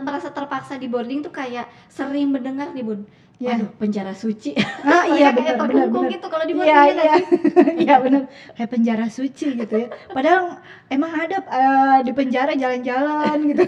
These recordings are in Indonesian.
merasa terpaksa di boarding tuh kayak sering mendengar nih Bun, Ya. waduh penjara suci. Iya Kayak benar terkungkung benar. gitu kalau di Iya boarding ya iya. nggak sih? Iya benar. Kayak penjara suci gitu ya. Padahal emang ada di penjara jalan-jalan gitu.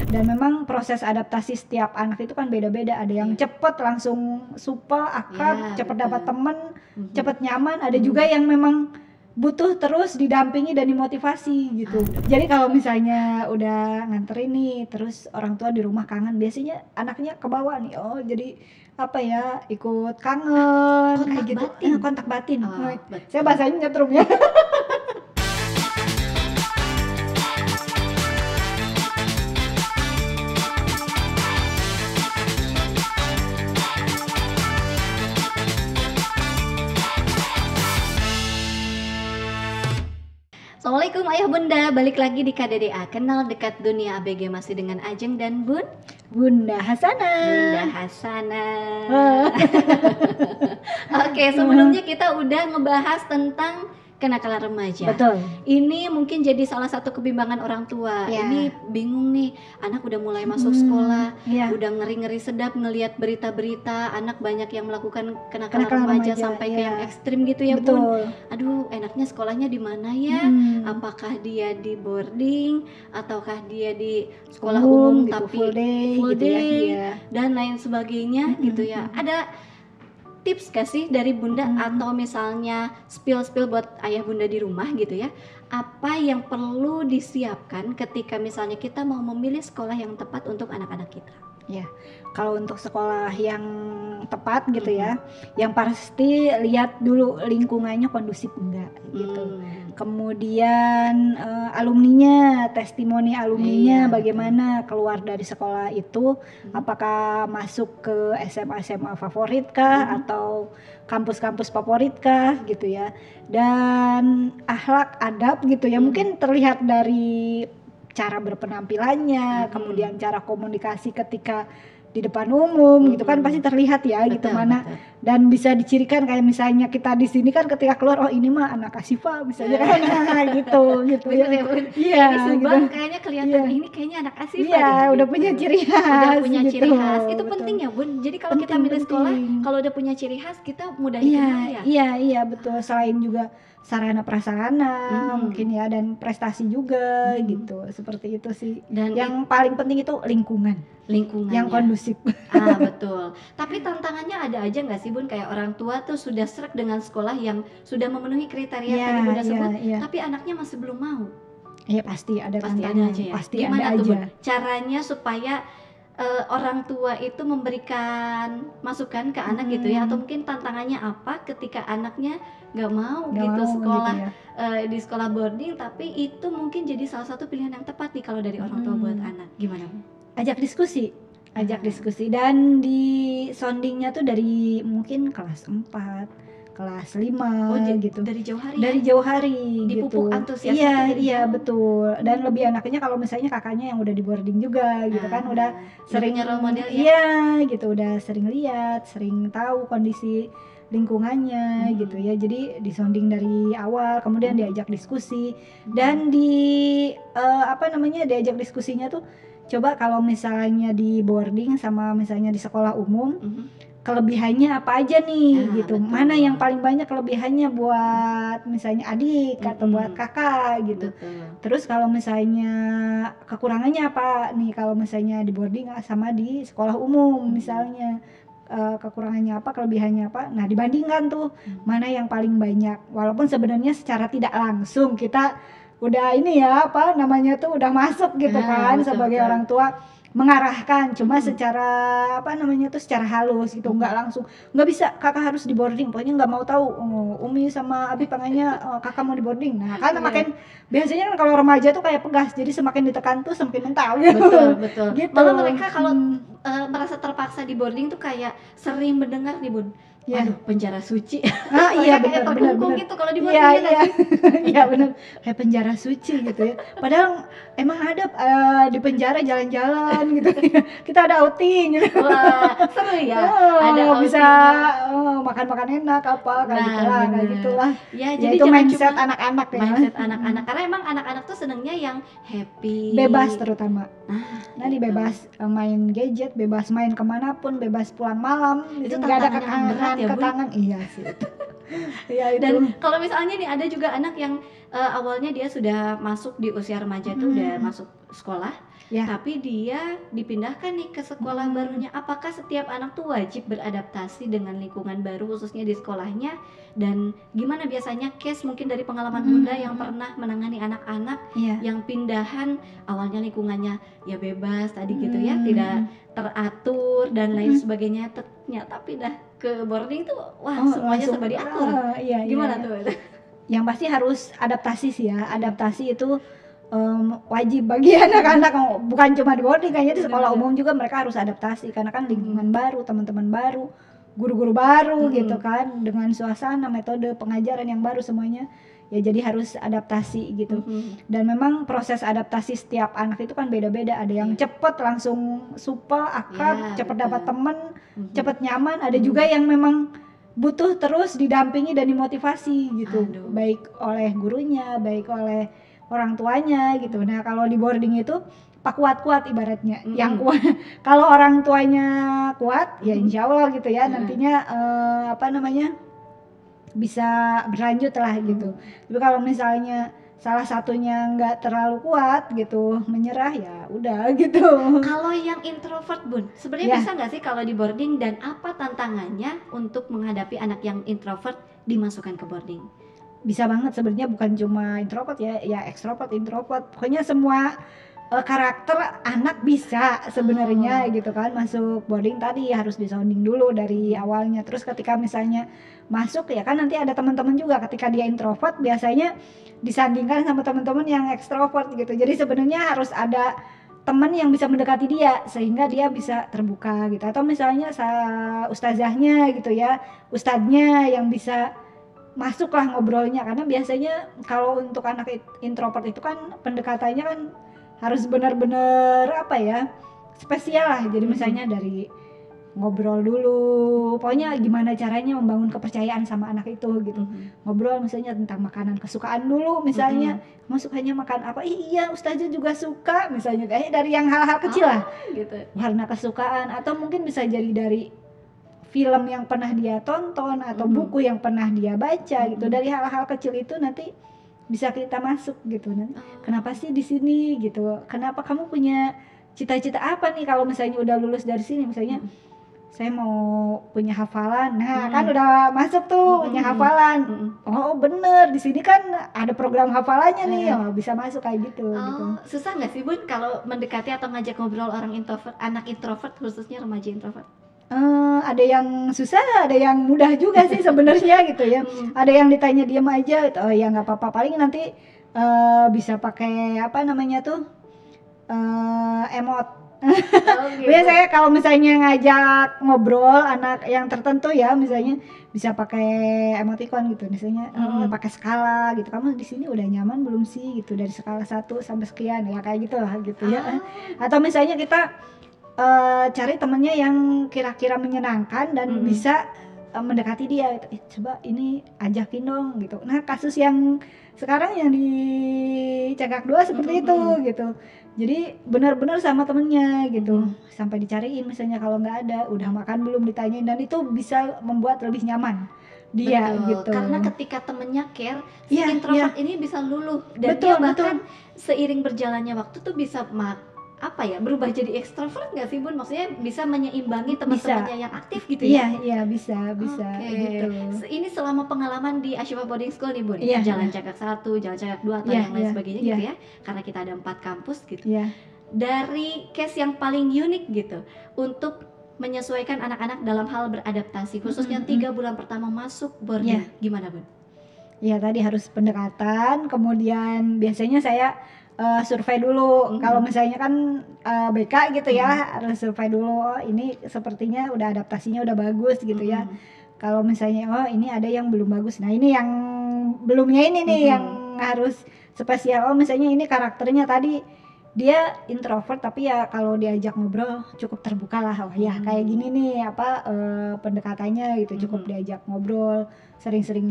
Dan memang proses adaptasi setiap anak itu kan beda-beda. Ada yang Iya. cepet langsung supel, akrab, Ya, cepet betul. dapat temen, Mhm. cepet nyaman. Ada juga yang memang butuh terus didampingi dan dimotivasi gitu. Jadi kalau misalnya udah nganterin nih, terus orang tua di rumah kangen, biasanya anaknya kebawa nih. Oh, jadi apa ya, ikut kangen Kontak kayak gitu. batin. Kontak batin. Oh, Nah, betul. saya bahasanya nyetrum ya. Assalamualaikum Ayah Bunda, balik lagi di KDDA, Kenal Dekat Dunia ABG, masih dengan Ajeng dan Bunda Hasanah. Bunda Hasanah. Oke, sebelumnya kita udah ngebahas tentang kenakalan remaja. Betul. Ini mungkin jadi salah satu kebimbangan orang tua. Ya. Ini bingung nih, anak udah mulai masuk sekolah, ya. udah ngeri-ngeri sedap ngelihat berita-berita anak banyak yang melakukan kenakalan Kenakalan remaja remaja, sampai ke ya. yang ekstrim gitu ya Betul. Bun. Aduh, enaknya sekolahnya di mana ya? Apakah dia di boarding ataukah dia di sekolah umum gitu, tapi full day full gitu ya. day Iya. dan lain sebagainya gitu ya. Ada tips gak sih dari Bunda atau misalnya spill buat ayah bunda di rumah gitu ya, apa yang perlu disiapkan ketika misalnya kita mau memilih sekolah yang tepat untuk anak-anak kita? Ya, kalau untuk sekolah yang tepat gitu ya, yang pasti lihat dulu lingkungannya kondusif enggak gitu. Kemudian alumninya, testimoni alumninya Iya, bagaimana keluar dari sekolah itu, apakah masuk ke SMA favorit kah atau kampus-kampus favorit kah gitu ya. Dan akhlak adab gitu ya, mungkin terlihat dari cara berpenampilannya, kemudian cara komunikasi ketika di depan umum gitu kan pasti terlihat ya. Betul, gitu mana betul. Dan bisa dicirikan kayak misalnya kita di sini kan ketika keluar, oh ini mah anak Asifa misalnya kan gitu Bener ya Bun? Iya Ini Subang gitu. kayaknya kelihatan, Iya. ini kayaknya anak Asifa Iya, deh, udah gitu. punya ciri khas. Udah punya gitu. ciri khas, itu Betul. penting ya Bun. Jadi kalau kita Penting, milih sekolah, penting. kalau udah punya ciri khas kita mudah Iya, dikenal ya. iya betul. Selain juga sarana prasarana mungkin ya, dan prestasi juga gitu. Seperti itu sih. Dan yang paling penting itu lingkungannya yang kondusif. Betul. Tapi tantangannya ada aja nggak sih Bun, kayak orang tua tuh sudah srek dengan sekolah yang sudah memenuhi kriteria tadi Bunda sebut, tapi anaknya masih belum mau. Iya pasti ada Pasti ada tantangan. aja ya. Pasti Gimana ada tuh aja. Bun caranya supaya orang tua itu memberikan masukan ke anak gitu ya, atau mungkin tantangannya apa ketika anaknya nggak mau sekolah gitu ya. di sekolah boarding, tapi itu mungkin jadi salah satu pilihan yang tepat nih kalau dari orang tua buat anak. Gimana Bun? Ajak diskusi dan di soundingnya tuh dari mungkin kelas 4, kelas 5 gitu. Dari jauh hari. Dari jauh hari dipupuk gitu. antusiasme dari Iya jauh. betul. Dan lebih enaknya kalau misalnya kakaknya yang udah di boarding juga gitu kan, udah sering punya role model ya. Iya gitu, udah sering lihat, sering tahu kondisi lingkungannya gitu ya. Jadi disounding dari awal, kemudian diajak diskusi dan diajak diskusinya tuh, coba kalau misalnya di boarding sama misalnya di sekolah umum, kelebihannya apa aja nih gitu. Betul. Mana yang paling banyak kelebihannya buat misalnya adik atau buat kakak gitu. Betul. Terus kalau misalnya kekurangannya apa nih kalau misalnya di boarding sama di sekolah umum misalnya. Kekurangannya apa, kelebihannya apa. Nah, dibandingkan tuh mana yang paling banyak. Walaupun sebenarnya secara tidak langsung kita udah udah masuk gitu kan, betul, sebagai betul. orang tua mengarahkan, cuma secara secara halus gitu, nggak langsung, nggak bisa kakak harus di boarding, pokoknya nggak mau tahu Umi sama Abi pengennya kakak mau di boarding. Nah kan makin biasanya kalau remaja tuh kayak pegas, jadi semakin ditekan tuh semakin mental gitu. Betul. Gitu. Malah mereka kalau merasa terpaksa di boarding tuh kayak sering mendengar nih Bun, waduh penjara suci. Iya kayak benar. gitu kalau di boarding. Iya benar, kayak penjara suci gitu ya. Padahal emang ada di penjara jalan-jalan gitu. Kita ada outing gitu. Wah, seru ya. Ada bisa outing. makan-makan enak apa kayak gitulah. Ya, Ya, jadi itu jangan mindset cuma anak-anak ya. mindset anak-anak, karena emang anak-anak tuh senengnya yang happy, Bebas terutama. Nanti gitu. bebas main gadget, bebas main kemanapun, bebas pulang malam, Itu nggak ada tantangan yang berat ya, Bun? kekangan. Iya sih itu. Iya itu. Dan kalau misalnya nih ada juga anak yang awalnya dia sudah masuk di usia remaja itu udah masuk sekolah, Ya. tapi dia dipindahkan nih ke sekolah barunya. Apakah setiap anak tuh wajib beradaptasi dengan lingkungan baru khususnya di sekolahnya? Dan gimana biasanya case mungkin dari pengalaman Bunda yang pernah menangani anak-anak Iya. yang pindahan awalnya lingkungannya ya bebas tadi gitu ya, tidak teratur dan lain sebagainya, ternyata pindah ke boarding tuh wah semuanya langsung, serba diatur. iya, Gimana iya. tuh? Yang pasti harus adaptasi sih ya. Adaptasi itu wajib bagi anak-anak, bukan cuma di boarding, kayaknya di sekolah umum juga mereka harus adaptasi karena kan lingkungan baru, teman-teman baru, guru-guru baru gitu kan, dengan suasana, metode pengajaran yang baru semuanya. Ya jadi harus adaptasi gitu. Dan memang proses adaptasi setiap anak itu kan beda-beda. Ada yang cepet langsung supel, akrab, cepet dapat teman, cepet nyaman. Ada juga yang memang butuh terus didampingi dan dimotivasi gitu. Baik oleh gurunya, baik oleh orang tuanya gitu. Nah kalau di boarding itu pak kuat-kuat ibaratnya. Yang kuat kalau orang tuanya kuat ya insya Allah gitu ya nantinya bisa berlanjut lah gitu. Tapi kalau misalnya salah satunya nggak terlalu kuat gitu, menyerah ya udah gitu. Kalau yang introvert Bun, sebenarnya bisa nggak sih kalau di boarding, dan apa tantangannya untuk menghadapi anak yang introvert dimasukkan ke boarding? Bisa banget sebenarnya, bukan cuma introvert ya ekstrovert, introvert, pokoknya semua karakter anak bisa sebenarnya gitu kan masuk boarding. Tadi harus disounding dulu dari awalnya, terus ketika misalnya masuk ya kan nanti ada teman-teman juga. Ketika dia introvert biasanya disandingkan sama teman-teman yang ekstrovert gitu, jadi sebenarnya harus ada teman yang bisa mendekati dia sehingga dia bisa terbuka gitu, atau misalnya ustazahnya gitu ya, ustadznya yang bisa masuklah ngobrolnya. Karena biasanya kalau untuk anak introvert itu kan pendekatannya kan harus benar-benar spesial lah. Jadi misalnya dari ngobrol dulu, pokoknya gimana caranya membangun kepercayaan sama anak itu gitu. Ngobrol misalnya tentang makanan kesukaan dulu misalnya, kamu sukanya makan apa? Iya ustazah juga suka misalnya, kayak dari yang hal-hal kecil lah gitu. Warna kesukaan, atau mungkin bisa jadi dari film yang pernah dia tonton atau buku yang pernah dia baca gitu. Dari hal-hal kecil itu nanti bisa kita masuk gitu. Nanti kenapa sih di sini gitu, kenapa kamu punya cita-cita apa nih kalau misalnya udah lulus dari sini, misalnya saya mau punya hafalan. Nah kan udah masuk tuh punya hafalan. Oh bener, di sini kan ada program hafalannya nih, bisa masuk kayak gitu. Gitu. Susah nggak sih Bun kalau mendekati atau ngajak ngobrol orang introvert, anak introvert khususnya remaja introvert? Ada yang susah, ada yang mudah juga sih sebenarnya gitu ya. Ada yang ditanya diam aja gitu. Oh ya nggak apa-apa, paling nanti bisa pakai emot. Gitu. Biasanya kalau misalnya ngajak ngobrol anak yang tertentu ya, misalnya bisa pakai emoticon gitu, misalnya pakai skala gitu. Kamu di sini udah nyaman belum sih gitu, dari skala 1 sampai sekian ya, kayak gitulah gitu ya. Atau misalnya kita cari temennya yang kira-kira menyenangkan dan bisa mendekati dia gitu. Coba ini ajakin dong gitu. Nah kasus yang sekarang yang di Cagak 2 seperti itu gitu. Jadi benar-benar sama temennya gitu, sampai dicariin misalnya kalau nggak ada, udah makan belum ditanyain, dan itu bisa membuat lebih nyaman dia. Betul, gitu. Karena ketika temennya care, si introvert ini bisa luluh, dan dia bahkan seiring berjalannya waktu tuh bisa berubah jadi ekstrovert nggak sih Bun? Maksudnya bisa menyeimbangi teman-temannya yang aktif gitu ya? Iya bisa gitu. Ini selama pengalaman di Ashifa Boarding School nih Bun, Jalan Cagak 1, Jalan Cagak 2 atau yang lain sebagainya gitu ya, karena kita ada 4 kampus gitu. Dari case yang paling unik gitu untuk menyesuaikan anak-anak dalam hal beradaptasi, khususnya 3 bulan pertama masuk boarding, gimana Bun? Ya tadi harus pendekatan, kemudian biasanya saya survei dulu. Kalau misalnya kan BK gitu ya, harus survei dulu. Ini sepertinya udah adaptasinya udah bagus gitu ya. Kalau misalnya ini ada yang belum bagus, nah ini yang belumnya ini nih yang harus spesial. Misalnya ini karakternya tadi dia introvert tapi ya kalau diajak ngobrol cukup terbuka lah. Oh ya kayak gini nih pendekatannya gitu, cukup diajak ngobrol, sering-sering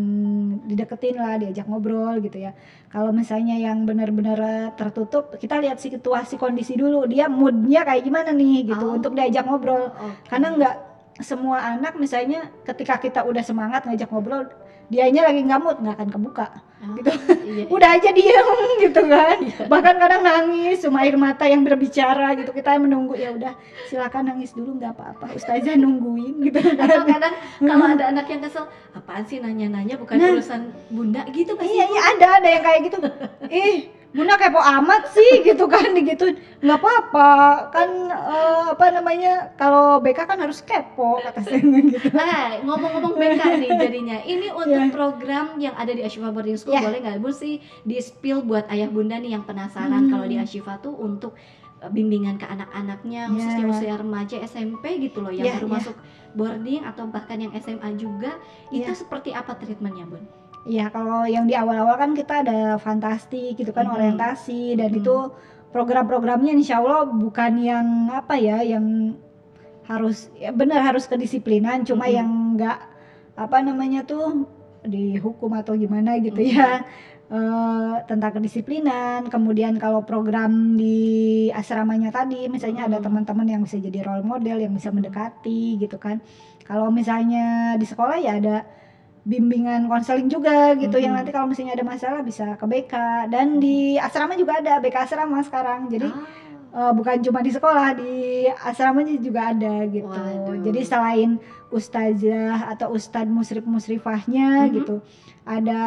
dideketin lah, diajak ngobrol gitu ya. Kalau misalnya yang benar-benar tertutup, kita lihat situasi kondisi dulu, dia moodnya kayak gimana nih gitu untuk diajak ngobrol. Karena nggak semua anak misalnya ketika kita udah semangat ngajak ngobrol, dianya lagi nggak mood, nggak akan kebuka gitu. Udah aja diem gitu kan. Bahkan kadang nangis, cuma air mata yang berbicara gitu. Kita menunggu, ya udah silakan nangis dulu, nggak apa-apa, ustazah nungguin gitu kan. Atau kadang kalau ada anak yang kesel, apaan sih nanya-nanya, bukan urusan bunda gitu. Iya ada yang kayak gitu. Bunda kepo amat sih gitu kan, gitu. Nggak apa-apa kan, kalau BK kan harus kepo kata saya gitu. Ngomong-ngomong BK nih jadinya, ini untuk program yang ada di Ashifa Boarding School, boleh nggak Bu sih di spill buat ayah bunda nih yang penasaran kalau di Ashifa tuh untuk bimbingan ke anak-anaknya, khususnya usia remaja SMP gitu loh, yang baru masuk boarding atau bahkan yang SMA juga, itu seperti apa treatmentnya Bun? Iya, kalau yang di awal-awal kan kita ada fantastik gitu kan, orientasi, dan itu program-programnya insya Allah bukan yang yang harus benar harus kedisiplinan, cuma yang nggak dihukum atau gimana gitu ya, tentang kedisiplinan. Kemudian kalau program di asramanya tadi misalnya ada teman-teman yang bisa jadi role model, yang bisa mendekati gitu kan. Kalau misalnya di sekolah ya ada bimbingan konseling juga gitu, yang nanti kalau misalnya ada masalah bisa ke BK, dan di asrama juga ada BK asrama sekarang. Jadi bukan cuma di sekolah, di asramanya juga ada gitu. Jadi selain ustazah atau ustadz musrifahnya gitu, ada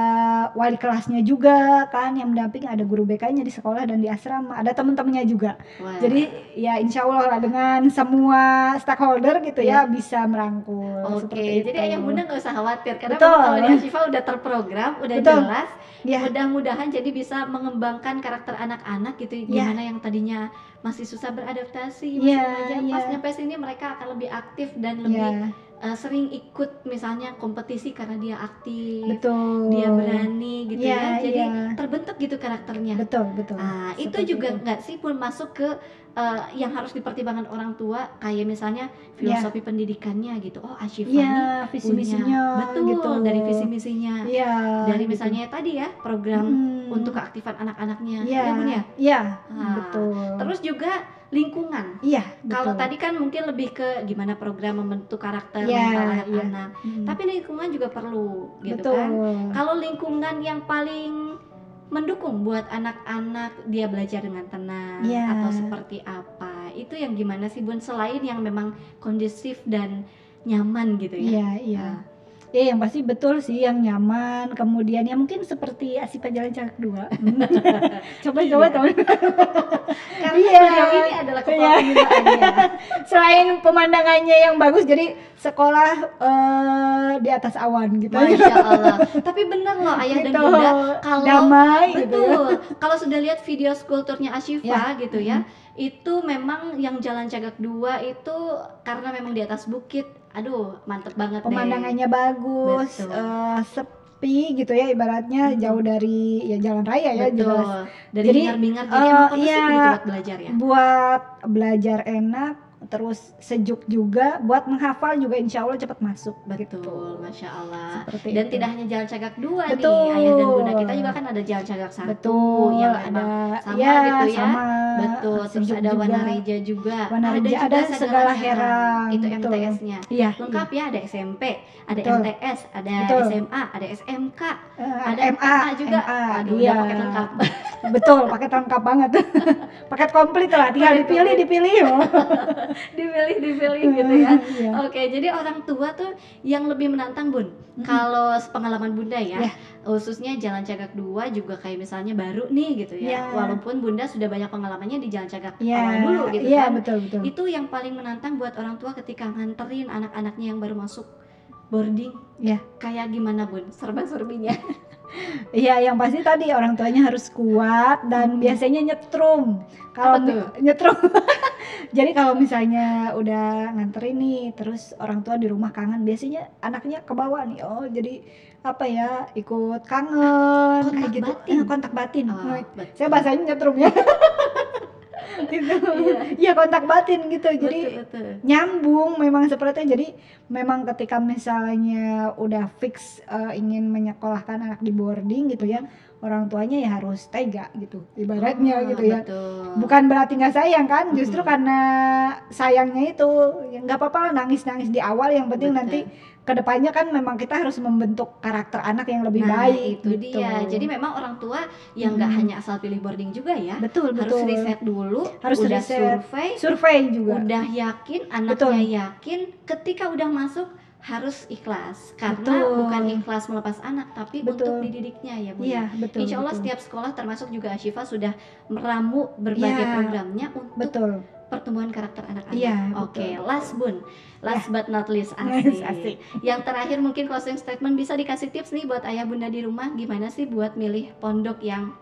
wali kelasnya juga kan yang mendampingi, ada guru BK-nya di sekolah dan di asrama, ada teman-temannya juga. Jadi ya insya Allah lah dengan semua stakeholder gitu ya bisa merangkul. Jadi ayah bunda nggak usah khawatir, karena kalau di Ashifa udah terprogram, udah jelas. Mudah-mudahan jadi bisa mengembangkan karakter anak-anak gitu, gimana yang tadinya masih susah beradaptasi, pas nyampe sini mereka akan lebih aktif dan lebih sering ikut misalnya kompetisi karena dia aktif, dia berani gitu jadi terbentuk gitu karakternya. Betul. Itu juga nggak sih pun masuk ke yang harus dipertimbangkan orang tua, kayak misalnya filosofi pendidikannya gitu. Ashifa nih visi misinya gitu, dari visi misinya, dari misalnya tadi ya program untuk keaktifan anak-anaknya, Bun ya. Betul. Terus juga lingkungan. Kalau tadi kan mungkin lebih ke gimana program membentuk karakter mental anak-anak, tapi lingkungan juga perlu gitu kan. Kalau lingkungan yang paling mendukung buat anak-anak dia belajar dengan tenang atau seperti apa, itu yang gimana sih Bun, selain yang memang kondusif dan nyaman gitu ya? Yang pasti betul sih yang nyaman. Kemudian ya mungkin seperti Ashifa Jalan Cagak 2. Coba teman. Karena ini adalah kepala pembinaannya. Selain pemandangannya yang bagus, jadi sekolah di atas awan gitu. Masya Allah. Tapi bener loh ayah dan bunda, kalau damai betul gitu. Kalau sudah lihat video kulturnya Ashifa gitu ya, itu memang yang Jalan Cagak 2 itu karena memang di atas bukit. Aduh, mantep banget pemandangannya bagus, sepi gitu ya, ibaratnya jauh dari jalan raya ya, jelas. Dari bingar-bingar, jadi emang kondusif gitu buat belajar ya. Buat belajar enak, terus sejuk juga, buat menghafal juga insya Allah cepat masuk. Betul, gitu. Masya Allah. Seperti dan itu. tidak hanya Jalan Cagak 2 nih, ayah dan bunda kita juga kan ada Jalan Cagak 1 yang ada sama gitu ya. Betul, terus ada Wanareja juga. Ada segala heran. Itu MTS-nya. Lengkap ya, ada SMP, ada MTS, ada SMA, ada SMK, ada MA juga. Aduh, udah paket lengkap. Betul, paket lengkap banget. Paket komplit lah, tinggal dipilih. dipilih gitu ya. Oke, jadi orang tua tuh yang lebih menantang Bun. Kalau pengalaman bunda ya, khususnya Jalan Cagak 2 juga kayak misalnya baru nih gitu ya. Walaupun bunda sudah banyak pengalamannya di Jalan Cagak awal dulu gitu kan. Betul. Itu yang paling menantang buat orang tua ketika nganterin anak-anaknya yang baru masuk boarding. Kayak gimana Bun serba-serbinya? Yang pasti tadi orang tuanya harus kuat dan biasanya nyetrum. Kalau nyetrum, jadi kalau misalnya udah nganterin nih, terus orang tua di rumah kangen, biasanya anaknya kebawa nih. Jadi ikut kangen, kontak kayak gitu. Batin. Kontak batin. Saya bahasanya nyetrum ya. Gitu. Iya. Iya, kontak batin gitu. Jadi Betul. nyambung memang seperti itu. Jadi memang ketika misalnya udah fix ingin menyekolahkan anak di boarding gitu ya, orang tuanya ya harus tega gitu ibaratnya gitu ya. Betul. Bukan berarti nggak sayang kan, justru karena sayangnya itu ya nggak apa-apa lah nangis-nangis di awal, yang penting Betul. nanti kedepannya kan memang kita harus membentuk karakter anak yang lebih Nah, baik itu gitu. dia. Jadi memang orang tua yang nggak hanya asal pilih boarding juga ya. Betul, Harus betul. riset dulu, Harus udah riset, survei, survei juga. udah yakin, anaknya Betul. yakin, ketika udah masuk harus ikhlas. Karena Betul. bukan ikhlas melepas anak, tapi Betul. untuk dididiknya ya Bunda. Iya, betul. Insya Allah betul. setiap sekolah termasuk juga Ashifa sudah meramu berbagai Iya, programnya untuk betul. pertumbuhan karakter anak-anak. Iya, Oke, betul. last Bun, last but not least, Nice, asik. asik. Yang terakhir mungkin closing statement, bisa dikasih tips nih buat ayah bunda di rumah, gimana sih buat milih pondok yang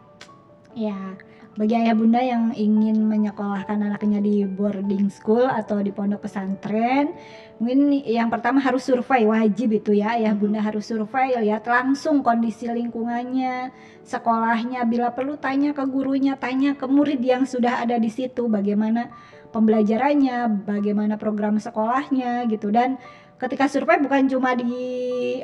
Ya, bagi ayah bunda yang ingin menyekolahkan anaknya di boarding school atau di pondok pesantren, mungkin yang pertama harus survei, wajib itu ya, ayah bunda harus survei, lihat langsung kondisi lingkungannya, sekolahnya, bila perlu tanya ke gurunya, tanya ke murid yang sudah ada di situ, bagaimana pembelajarannya, bagaimana program sekolahnya gitu. Dan ketika survei bukan cuma di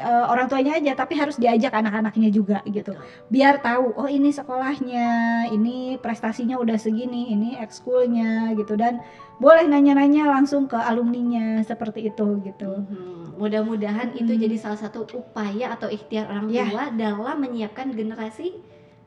orang tuanya aja, tapi harus diajak anak-anaknya juga gitu, biar tahu oh ini sekolahnya, ini prestasinya udah segini, ini ekskulnya gitu. Dan boleh nanya-nanya langsung ke alumninya seperti itu gitu. mudah-mudahan itu jadi salah satu upaya atau ikhtiar orang Ya. tua dalam menyiapkan generasi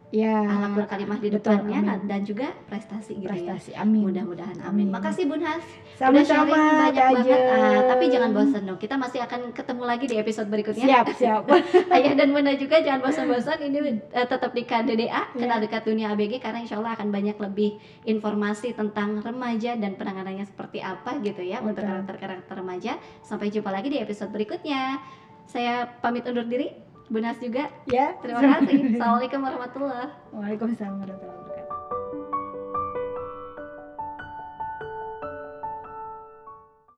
Ya, akhlakul karimah di betul, depannya amin. dan juga prestasi gitu Prestasi, ya. amin. Mudah-mudahan amin. Amin. Makasih Bun Has. Sama-sama, Udah sharing banyak Kak banget. Ajeng. Tapi jangan bosan dong. Kita masih akan ketemu lagi di episode berikutnya. Siap. Ayah dan bunda juga jangan bosan-bosan. Ini tetap di KDDA, Kenal Dekat Dunia ABG, karena insya Allah akan banyak lebih informasi tentang remaja dan penanganannya seperti apa gitu ya. Untuk Betul. karakter-karakter remaja. Sampai jumpa lagi di episode berikutnya. Saya pamit undur diri. Bun Has juga. Ya. Terima kasih. Assalamualaikum warahmatullahi wabarakatuh. Waalaikumsalam warahmatullahi wabarakatuh.